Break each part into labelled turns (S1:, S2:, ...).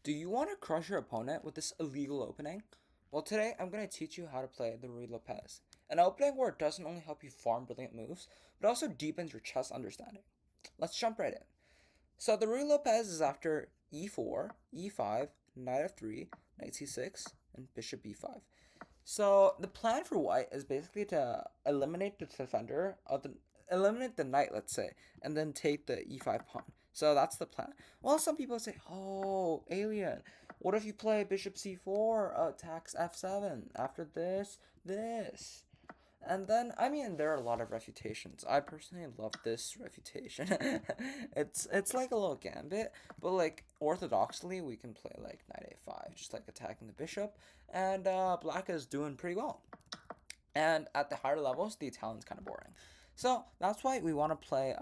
S1: Do you want to crush your opponent with this illegal opening? Well, today I'm going to teach you how to play the Ruy Lopez, an opening where it doesn't only help you farm brilliant moves, but also deepens your chess understanding. Let's jump right in. So the Ruy Lopez is after e4, e5, knight f3, knight c6, and bishop b5. So the plan for white is basically to eliminate the defender of the eliminate the knight, let's say, and then take the e5 pawn. So that's the plan. Well, some people say, "Oh, alien, what if you play bishop c4, attacks f7 after this?" And then, I mean, there are a lot of refutations. I personally love this refutation. It's like a little gambit, but like orthodoxly, we can play like knight a5, just like attacking the bishop, and black is doing pretty well. And at the higher levels, the Italian's kind of boring. So that's why we want to play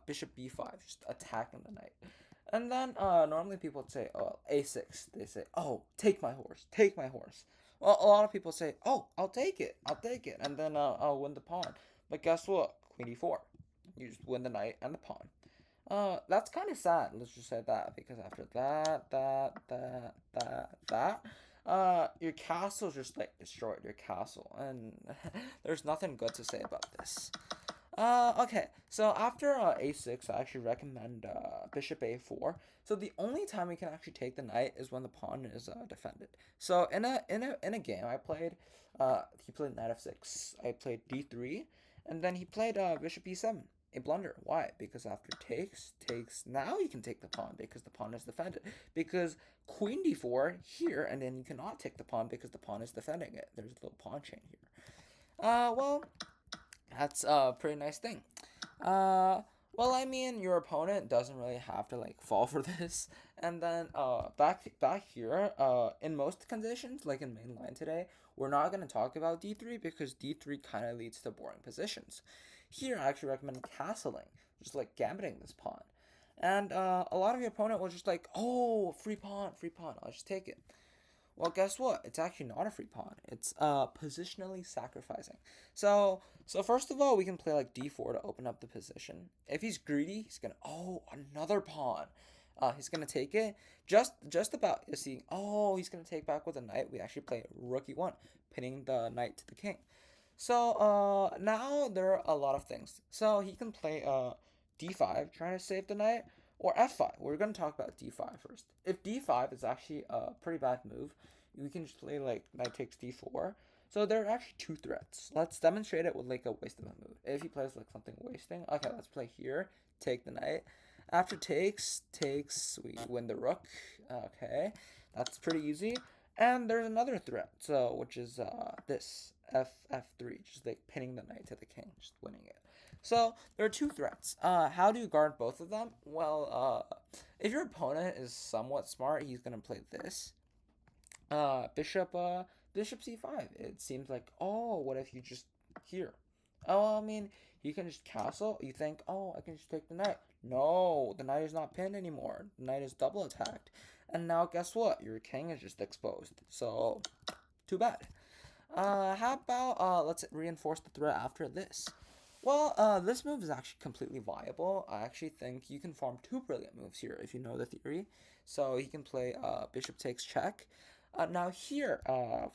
S1: bishop b5, just attacking the knight. And then normally people would say, oh, a6. They say, oh, take my horse, take my horse. Well, a lot of people say, oh, I'll take it, and then I'll win the pawn. But guess what? Queen e4. You just win the knight and the pawn. That's kind of sad. Let's just say that because after that, your castle's just like destroyed. Your castle, and there's nothing good to say about this. Okay, so after a6, I actually recommend bishop a4. So the only time we can actually take the knight is when the pawn is defended. So in a game I played, he played knight f6. I played d3, and then he played bishop e7. A blunder. Why? Because after takes, now you can take the pawn because the pawn is defended. Because queen d4 here, and then you cannot take the pawn because the pawn is defending it. There's a little pawn chain here. Well, that's a pretty nice thing. Well, I mean, your opponent doesn't really have to like fall for this. And then back here, in most conditions, like in main line today, we're not gonna talk about d3 because d3 kind of leads to boring positions. Here, I actually recommend castling, just like gambiting this pawn. And a lot of your opponent will just like, oh, free pawn, I'll just take it. Well, guess what? It's actually not a free pawn. It's positionally sacrificing. So first of all, we can play like d4 to open up the position. If he's greedy, he's gonna another pawn. He's gonna take it just about seeing. Oh, he's gonna take back with a knight. We actually play rook e1, pinning the knight to the king. So now there are a lot of things. So he can play d5, trying to save the knight, or f5. We're going to talk about d5 first. If d5 is actually a pretty bad move, we can just play like knight takes d4. So there are actually two threats. Let's demonstrate it with like a waste of a move. If he plays like something wasting, okay, let's play here, take the knight. After takes, we win the rook. Okay, that's pretty easy. And there's another threat, so which is this f3, just like pinning the knight to the king, just winning it. So there are two threats. How do you guard both of them? Well, if your opponent is somewhat smart, he's gonna play this. Bishop c5. It seems like, oh, what if you just here? Oh, I mean, you can just castle. You think, oh, I can just take the knight. No, the knight is not pinned anymore. The knight is double attacked. And now guess what? Your king is just exposed. So, too bad. How about let's reinforce the threat after this. Well, this move is actually completely viable. I actually think you can farm two brilliant moves here if you know the theory. So he can play bishop takes check. Now here,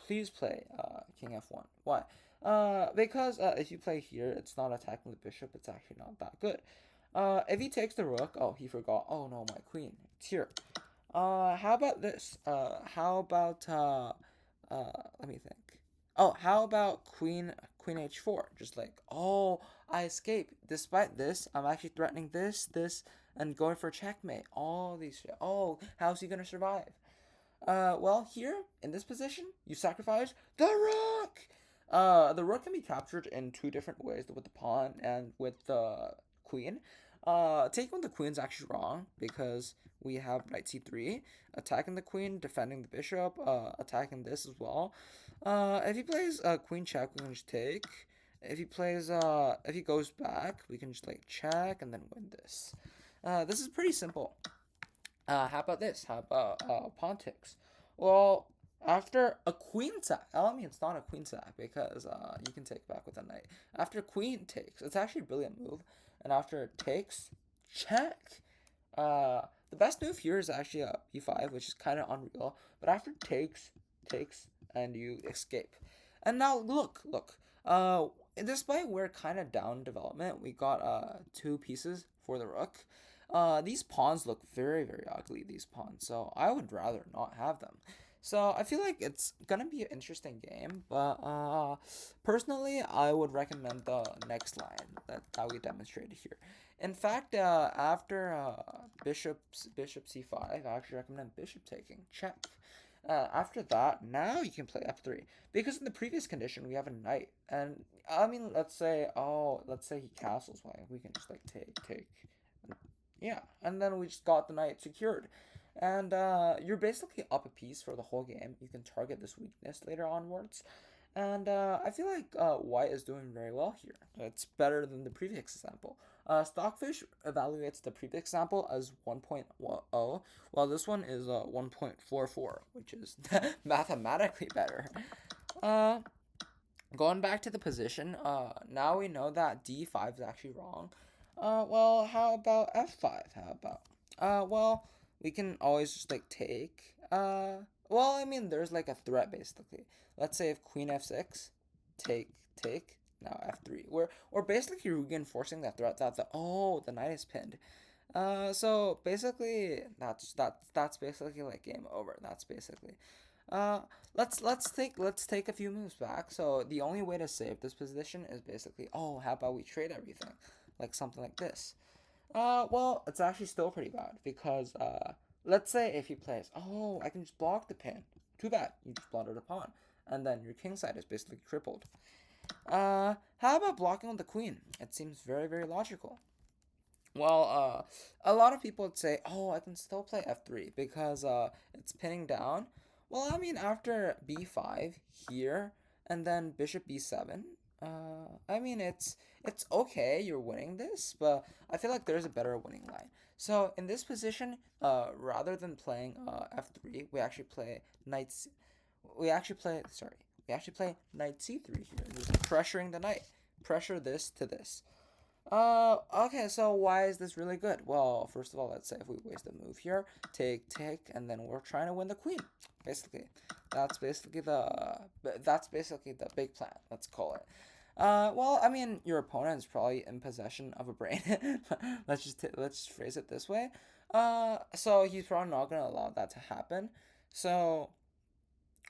S1: please play king f1. Why? Because if you play here, it's not attacking the bishop. It's actually not that good. If he takes the rook, oh, he forgot. Oh no, my queen. It's here. How about this? How about let me think. Oh, how about queen h4? Just like, oh, I escape. Despite this, I'm actually threatening this, and going for checkmate. All these shit. Oh, how's he gonna survive? Well, here in this position, you sacrifice the rook. The rook can be captured in two different ways: with the pawn and with the queen. Taking the queen's actually wrong because we have knight c3, attacking the queen, defending the bishop, attacking this as well. If he plays queen check, we can just take. If he goes back, we can just like check and then win this. This is pretty simple. How about this? How about pawn takes? Well, after a queen sack, I mean it's not a queen sack because you can take back with a knight. After queen takes, it's actually a brilliant move. And after it takes, check. The the best move here is actually a b5, which is kind of unreal. But after takes, and you escape. And now look. Despite we're kind of down development, we got two pieces for the rook. These pawns look very very ugly. These pawns, so I would rather not have them. So I feel like it's gonna be an interesting game, but personally, I would recommend the next line that we demonstrated here. In fact, after bishop c5, I actually recommend bishop taking check. After that, now you can play f3 because in the previous condition we have a knight, and I mean, let's say he castles away, we can just like take, yeah, and then we just got the knight secured. And you're basically up a piece for the whole game. You can target this weakness later onwards. And I feel like white is doing very well here. It's better than the previous example. Stockfish evaluates the previous example as 1.0, while this one is 1.44, which is mathematically better. Uh, Going back to the position, now we know that d5 is actually wrong. Well, how about f5? How about, well, we can always just like take. Well, I mean, there's like a threat basically. Let's say if queen f6, take. Now f3. We're basically reinforcing that threat that the knight is pinned. So basically that's basically like game over. That's basically. Uh, let's take a few moves back. So the only way to save this position is basically, oh, how about we trade everything, like something like this. Well, it's actually still pretty bad because let's say if he plays, oh, I can just block the pin. Too bad, you just blundered a pawn, and then your king side is basically crippled. How about blocking with the queen? It seems very very logical. Well, a lot of people would say, oh, I can still play f3 because it's pinning down. Well, I mean, after b5 here, and then bishop b7, I mean, it's okay, you're winning this, but I feel like there's a better winning line. So in this position, rather than playing f3, we actually play knight. We actually play knight c3 here, just pressuring the knight. Pressure this to this. Okay, so why is this really good? Well, first of all, let's say if we waste a move here, take, and then we're trying to win the queen. Basically, that's basically the big plan. Let's call it. Well, I mean, your opponent is probably in possession of a brain. Let's just phrase it this way. So he's probably not gonna allow that to happen. So,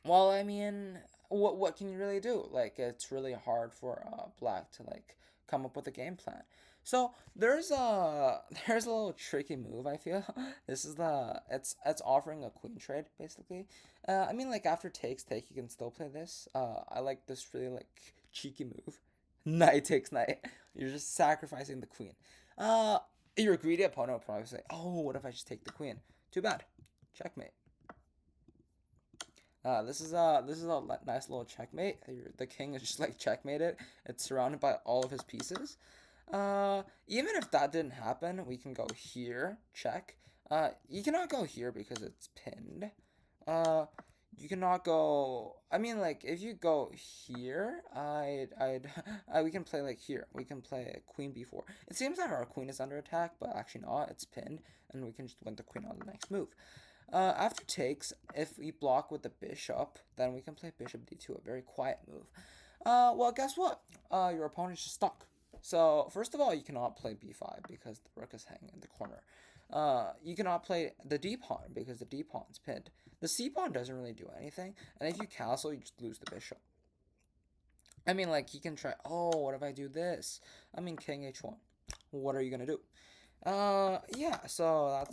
S1: well, I mean, what can you really do? Like, it's really hard for black to like come up with a game plan. So there's a little tricky move. I feel this is it's offering a queen trade basically. I mean, like after take, you can still play this. I like this really like cheeky move. Knight takes knight. You're just sacrificing the queen. Uh, your greedy opponent will probably say, "Oh, what if I just take the queen?" Too bad. Checkmate. This is a nice little checkmate. The king is just like checkmated. It's surrounded by all of his pieces. Even if that didn't happen, we can go here, check. You cannot go here because it's pinned. Uh, you cannot go. I mean, like if you go here, we can play like here. We can play queen b4. It seems that our queen is under attack, but actually not. It's pinned, and we can just win the queen on the next move. After takes, if we block with the bishop, then we can play bishop d2, a very quiet move. Well, guess what? Your opponent's just stuck. So, first of all, you cannot play b5 because the rook is hanging in the corner. You cannot play the d pawn because the d pawn's pinned. The c pawn doesn't really do anything, and if you castle, you just lose the bishop. I mean, like, he can try, oh, what if I do this? I mean, king h1. What are you gonna do? Yeah, so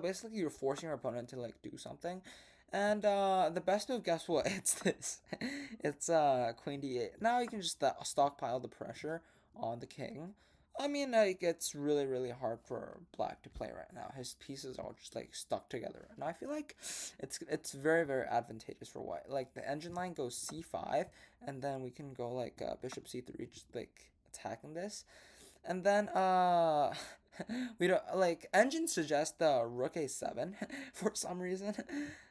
S1: basically you're forcing your opponent to like do something. And the best move, guess what? It's this. It's queen d8. Now you can just stockpile the pressure on the king. I mean, like it's really really hard for black to play right now. His pieces are just like stuck together, and I feel like it's very very advantageous for white. Like the engine line goes c5, and then we can go like bishop c3, just like attacking this. And then we don't like engine suggests the rook a7 for some reason.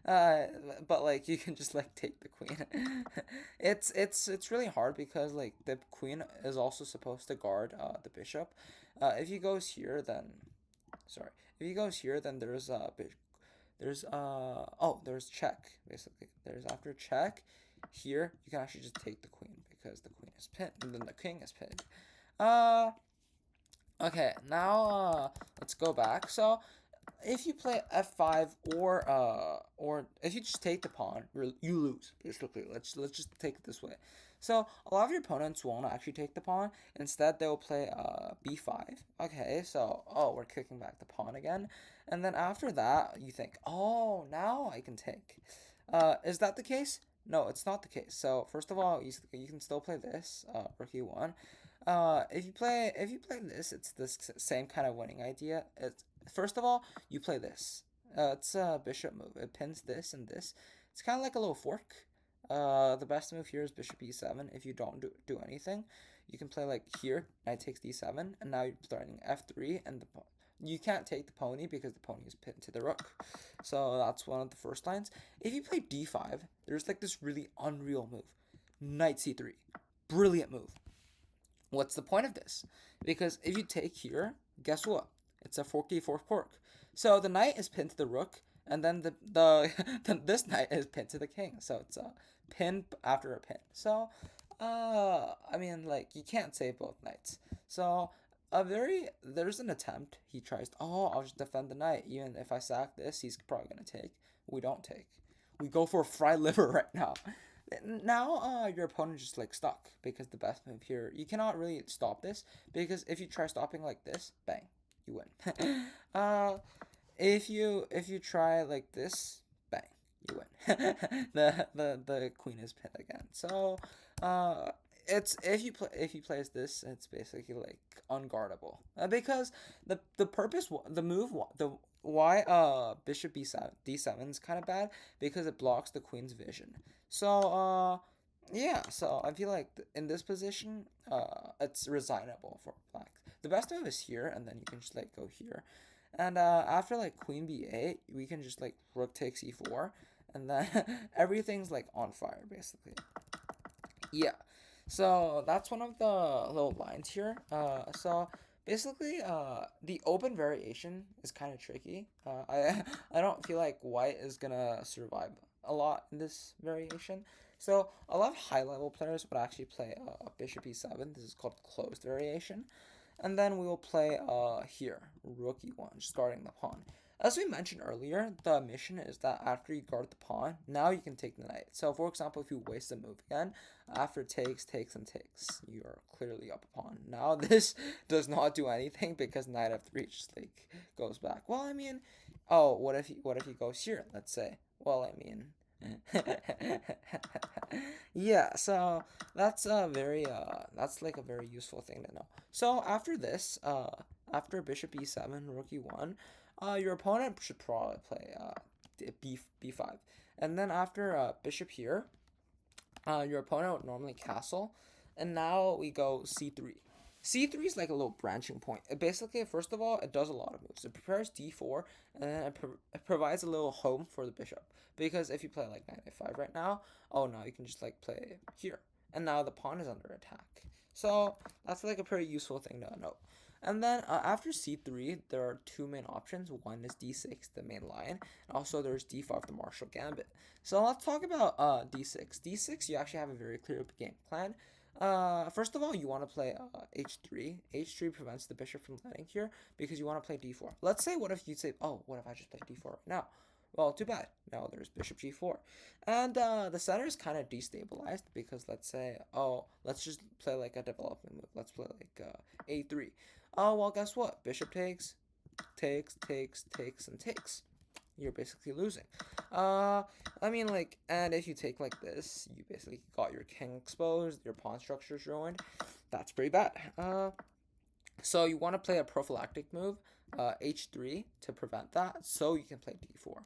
S1: Uh but like you can just like take the queen. It's really hard because like the queen is also supposed to guard the bishop. If he goes here then sorry. If he goes here, then there's check basically. There's after check here you can actually just take the queen because the queen is pinned and then the king is pinned. Uh okay, now let's go back. So if you play f5 or if you just take the pawn, you lose basically. Let's just take it this way. So a lot of your opponents won't actually take the pawn. Instead, they'll play b5. Okay, so we're kicking back the pawn again, and then after that, you think, oh, now I can take. Is that the case? No, it's not the case. So first of all, you can still play this rook e1. If you play this, it's this same kind of winning idea. It's first of all, you play this. It's a bishop move. It pins this and this. It's kind of like a little fork. The best move here is bishop e7. If you don't do anything, you can play like here, knight takes d7, and now you're starting f3, and you can't take the pony because the pony is pinned to the rook. So that's one of the first lines. If you play d5, there's like this really unreal move, knight c3. Brilliant move. What's the point of this? Because if you take here, guess what? It's a forky fourth pork. So the knight is pinned to the rook, and then this knight is pinned to the king. So it's a pin after a pin. So I mean, like, you can't save both knights. So there's an attempt. He tries. I'll just defend the knight. Even if I sack this, he's probably gonna take. We don't take. We go for a fried liver right now. Now your opponent just like stuck because the best move here, you cannot really stop this because if you try stopping like this, bang, you win. If you try like this, bang, you win. The queen is pinned again. So it's if you place this, it's basically like unguardable because the purpose the move the why bishop b7 d7 is kind of bad because it blocks the queen's vision. So yeah, so I feel like in this position it's resignable for black. The best move is here, and then you can just like go here, and after like queen b8, we can just like rook takes e4, and then everything's like on fire basically. Yeah, so that's one of the little lines here. So basically, the open variation is kind of tricky. I don't feel like white is gonna survive a lot in this variation. So a lot of high level players would actually play bishop e7. This is called closed variation, and then we will play here rook e1, just guarding the pawn. As we mentioned earlier, the mission is that after you guard the pawn, now you can take the knight. So for example, if you waste a move again, after takes, and takes, you are clearly up a pawn. Now this does not do anything because knight f3 just like goes back. Well, I mean, oh, what if he goes here, let's say? Well, I mean, yeah, so that's like a very useful thing to know. So after this, after bishop e7, rook e1, your opponent should probably play b5, and then after bishop here, your opponent would normally castle, and now we go c3. C3 is like a little branching point. Basically, first of all, it does a lot of moves. It prepares d4, and then it provides a little home for the bishop. Because if you play like knight a5 right now, now you can just like play here. And now the pawn is under attack. So that's like a pretty useful thing to note. And then after c3, there are two main options. One is d6, the main line. And also there's d5, the Marshall Gambit. So let's talk about d6. D6, you actually have a very clear game plan. First of all, you want to play h3. H3 prevents the bishop from landing here because you want to play d4. Let's say, what if you say, what if I just play d4 right now? Well, too bad. Now there's bishop g4. And the center is kind of destabilized because let's say, let's just play like a development move. Let's play like a3. Oh, well, guess what? Bishop takes, and takes. You're basically losing. I mean, like, and if you take like this, you basically got your king exposed, your pawn structure is ruined. That's pretty bad. So you want to play a prophylactic move, h3, to prevent that, so you can play d4.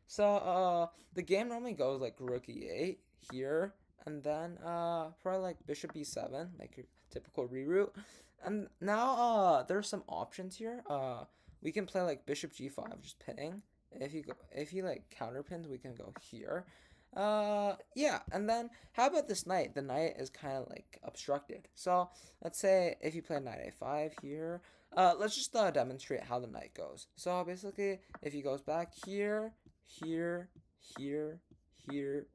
S1: So the game normally goes like rook e8 here, and then probably like bishop b7, like your typical reroute. And now there's some options here. We can play like bishop g5, just pinning. If he like counterpins, we can go here. Yeah, and then how about this knight? The knight is kind of like obstructed. So let's say if you play knight a5 here, Let's just demonstrate how the knight goes. So basically, if he goes back here, here, here, here,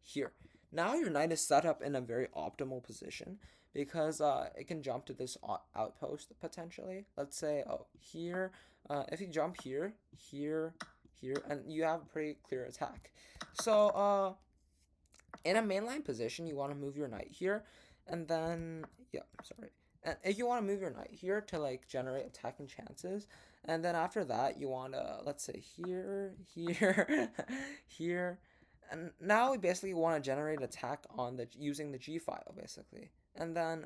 S1: here. Now your knight is set up in a very optimal position because it can jump to this outpost potentially. Let's say, oh, here. If you jump here, here, here, and you have a pretty clear attack. So in a mainline position, you want to move your knight here, and then, yeah, sorry. And if you want to move your knight here to like generate attacking chances, and then after that, you want to, let's say here, here, here, and now we basically want to generate attack on the using the G file basically, and then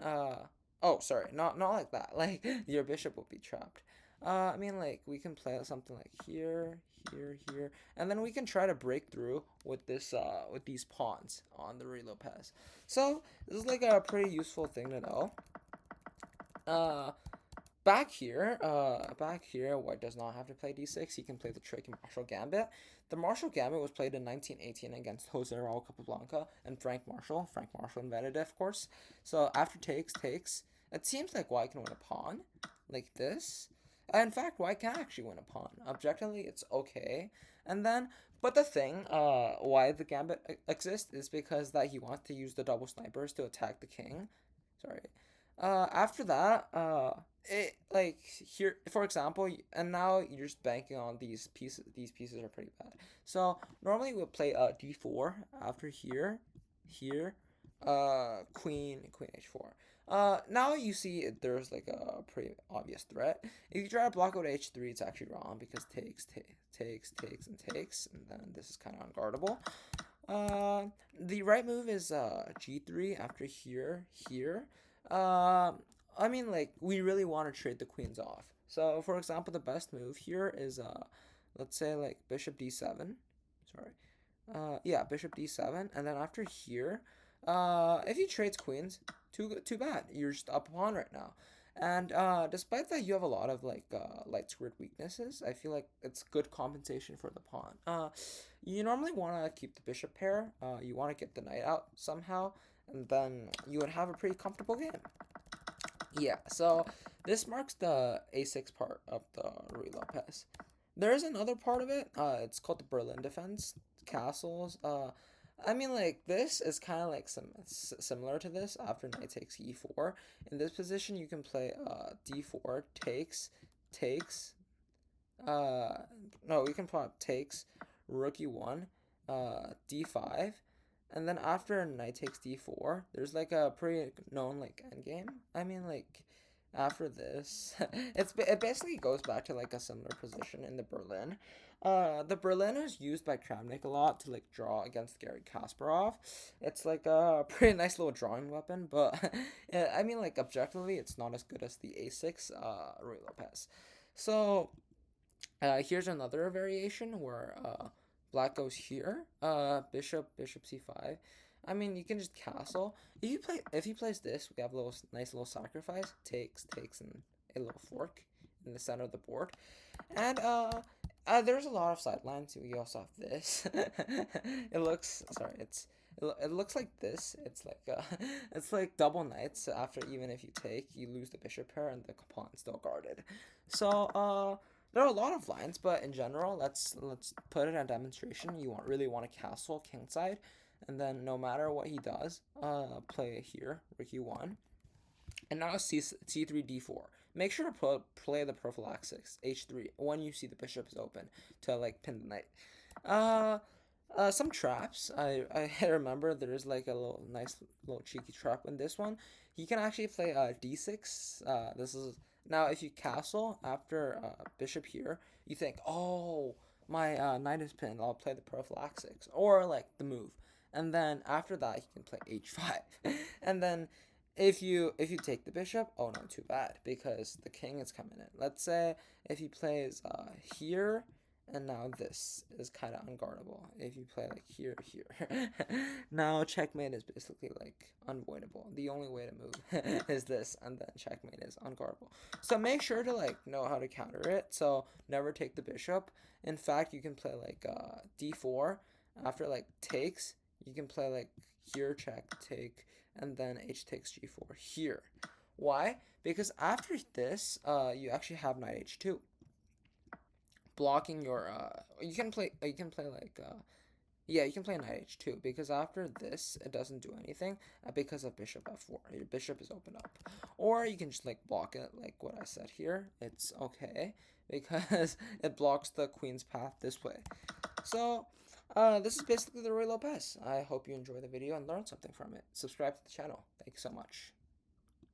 S1: oh sorry, not like that. Like your bishop will be trapped. I mean, like we can play something like here, here, here, and then we can try to break through with this with these pawns on the Ruy Lopez. So this is like a pretty useful thing to know. Uh, back here, White does not have to play d6. He can play the trick in Marshall Gambit. The Marshall Gambit was played in 1918 against Jose Raul Capablanca and Frank Marshall. Frank Marshall invented it, of course. So after takes, it seems like White can win a pawn, like this. In fact, White can actually win a pawn. Objectively, it's okay. And then, but the thing, why the Gambit exists is because that he wants to use the double snipers to attack the king. Sorry. After that, it like here for example, and now you're just banking on these pieces. These pieces are pretty bad. So normally we'll play d4 after here, here, queen h4. Now you see there's like a pretty obvious threat. If you try to block out h3, it's actually wrong because takes, and then this is kind of unguardable. The right move is g3 after here, here. I mean, like, we really want to trade the queens off. So, for example, the best move here is, let's say, like, bishop d7. Sorry. Yeah, bishop d7. And then after here, if he trades queens, too bad. You're just up a pawn right now. And despite that, you have a lot of, like, light squared weaknesses. I feel like it's good compensation for the pawn. You normally want to keep the bishop pair. You want to get the knight out somehow. And then you would have a pretty comfortable game. Yeah, so this marks the a6 part of the Ruy Lopez. There is another part of it. It's called the Berlin defense, castles. I mean, like, this is kind of like similar to this after knight takes e4. In this position, you can play d4, takes. No, you can play takes, rook e1, d5. And then after knight takes d4, there's like a pretty known like endgame. I mean, like after this, it basically goes back to like a similar position in the Berlin. The Berlin is used by Kramnik a lot to like draw against Garry Kasparov. It's like a pretty nice little drawing weapon, but I mean, like objectively, it's not as good as the a6 Ruy Lopez. So here's another variation where black goes here. Bishop c5. I mean, you can just castle. If he plays this, we have a nice little sacrifice. Takes, and a little fork in the center of the board. And there's a lot of sidelines. We also have this. It looks it looks like this. It's like it's like double knights. After even if you take, you lose the bishop pair and the pawn is still guarded. So there are a lot of lines, but in general, let's put it on demonstration. You really want to castle kingside, and then no matter what he does, play here, rook e1, and now c3 d4. Make sure to play the prophylaxis h3 when you see the bishop is open to like pin the knight. Some traps. I remember there's like a nice little cheeky trap in this one. He can actually play d6. This is now if you castle after bishop here, you think, oh, my knight is pinned. I'll play the prophylaxis or like the move, and then after that you can play h5, and then if you take the bishop, oh no, too bad because the king is coming in. Let's say if he plays here. And now this is kind of unguardable. If you play like here, now checkmate is basically like unavoidable. The only way to move is this, and then checkmate is unguardable. So make sure to like know how to counter it. So never take the bishop. In fact, you can play like d4 after like takes. You can play like here check take, and then h takes g4 here. Why? Because after this, you actually have knight h2, blocking your. You can play. You can play like. Yeah, you can play knight h2 because after this, it doesn't do anything because of bishop f4. Your bishop is open up, or you can just like block it like what I said here. It's okay because it blocks the queen's path this way. So, this is basically the Ruy Lopez. I hope you enjoy the video and learn something from it. Subscribe to the channel. Thank you so much.